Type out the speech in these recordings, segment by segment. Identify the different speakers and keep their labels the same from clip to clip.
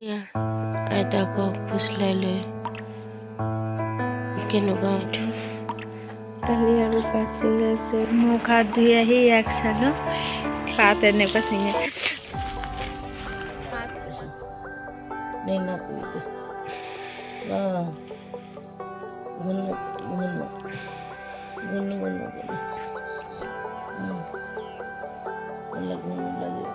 Speaker 1: Ya, ada kok puslele. কেনেকুৱা
Speaker 2: কালি আৰু পাত ছিঙি আছে মুখ হাত ধুই আহি এক চালো পাত এনেকুৱা ছিঙে
Speaker 1: নেনা কুইতে গুনো গুনো গুনো গুনো গুনো গুনো লাগে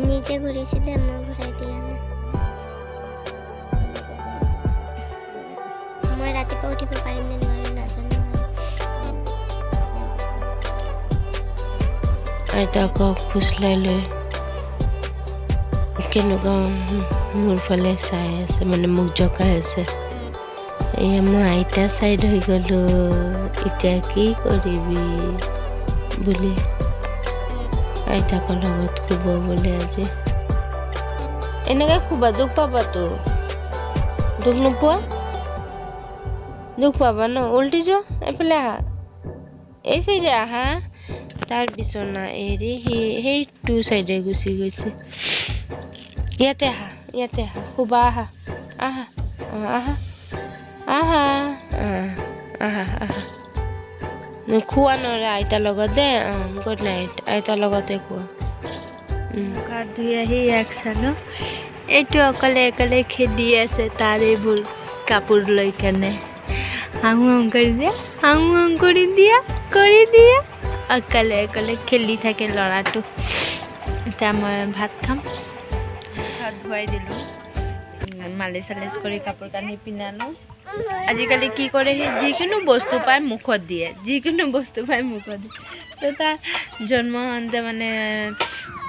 Speaker 3: नीचे घुरी सीधे अम्मा घुराई दिया ना मैं रात को उठी पे पानी नहीं वाली ना जाने
Speaker 1: आइता को फुसलाइले কেনেকুৱা মোৰ ফালে চাই আছে মানে মোক জকাই আছে এয়া মই আইতা চাইড হৈ গ'লো এতিয়া কি কৰিবি বুলি আইতাকৰ লগত খুব বুলি আজি এনেকৈ খুবা দুখ পাবাতো দুখ নোপোৱা দুখ পাবা ন উল্টি যোৱা এইফালে আহা এই চাইডে আহা তাৰ বিচনা এৰি সেইটো চাইডে গুচি গৈছে ইয়াতে আহা খুবা আহা আহা আহা আহা আহা আহা খোৱা নৰে আইতাৰ লগত দে গুড নাইট আইতাৰ লগতে খোৱা
Speaker 2: মুখ হাত ধুই আহি এক চালো এইটো অকলে অকলে খেদি আছে তাৰ এইবোৰ কাপোৰ লৈ কেনে হাঁহু কৰি দিয়া অকলে অকলে খেলি থাকে ল'ৰাটো এতিয়া মই ভাত খাম ভাত ধুৱাই দিলোঁ মালিচ চালিচ কৰি কাপোৰ কানি পিন্ধালোঁ আজিকালি কি কৰে সি যিকোনো বস্তু পায় মুখত দিয়ে তো তাৰ জন্ম হওঁতে মানে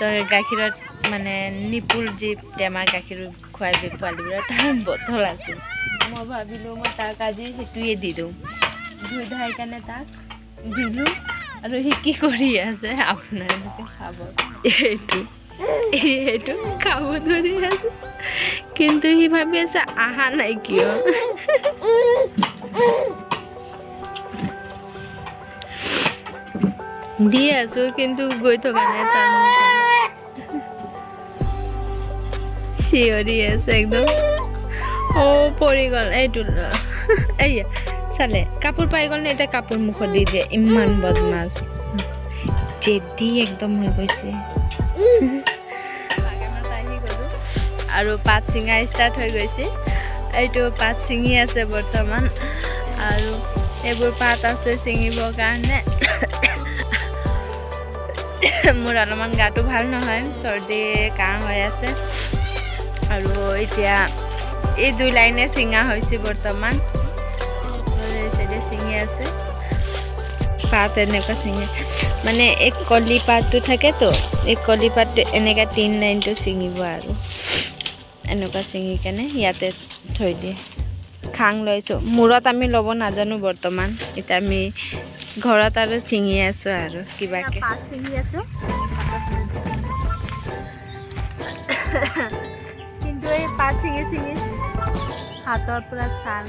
Speaker 2: তই গাখীৰত মানে নিপুল যি টেমা গাখীৰ খুৱাই দি পোৱালিবোৰে তাৰ বটল আছে মই ভাবিলোঁ মই তাক আজি সেইটোৱে দি দিওঁ ধুই ধাই কাৰণে তাক দিলোঁ আৰু সি কি কৰি আছে আপোনালোকে খাব এইটো খাব ধৰি আছে কিন্তু সি ভাবি আছে আহা নাই কিয় দি আছো কিন্তু গৈ থকা নাই তাৰ চিঞৰি আছে একদম পৰি গ'ল এইটো এয়া চালে কাপোৰ পাই গ'ল নে এতিয়া কাপোৰ মুখত দি দিয়ে ইমান বদমাছ জেদি একদম হৈ গৈছে আৰু পাত ছিঙা ষ্টাৰ্ট হৈ গৈছে এইটো পাত ছিঙি আছে বৰ্তমান আৰু এইবোৰ পাত আছে ছিঙিবৰ কাৰণে মোৰ অলপমান গাটো ভাল নহয় চৰ্দি কাহ হৈ আছে আৰু এতিয়া এই দুই লাইনে ছিঙা হৈছে বৰ্তমান চাইডে ছিঙি আছে পাত এনেকুৱা ছিঙে মানে এক কলি পাতটো থাকেতো এই কলি পাতটো এনেকৈ 3 লাইনটো ছিঙিব আৰু এনেকুৱা ছিঙি কেনে ইয়াতে থৈ দিয়ে খাং লৈছোঁ মূৰত আমি ল'ব নাজানো বৰ্তমান এতিয়া আমি ঘৰত আৰু ছিঙি আছোঁ আৰু কিবাকৈ পাত ছিঙি আছোঁ কিন্তু এই পাত ছিঙি হাতৰ পৰা ছাল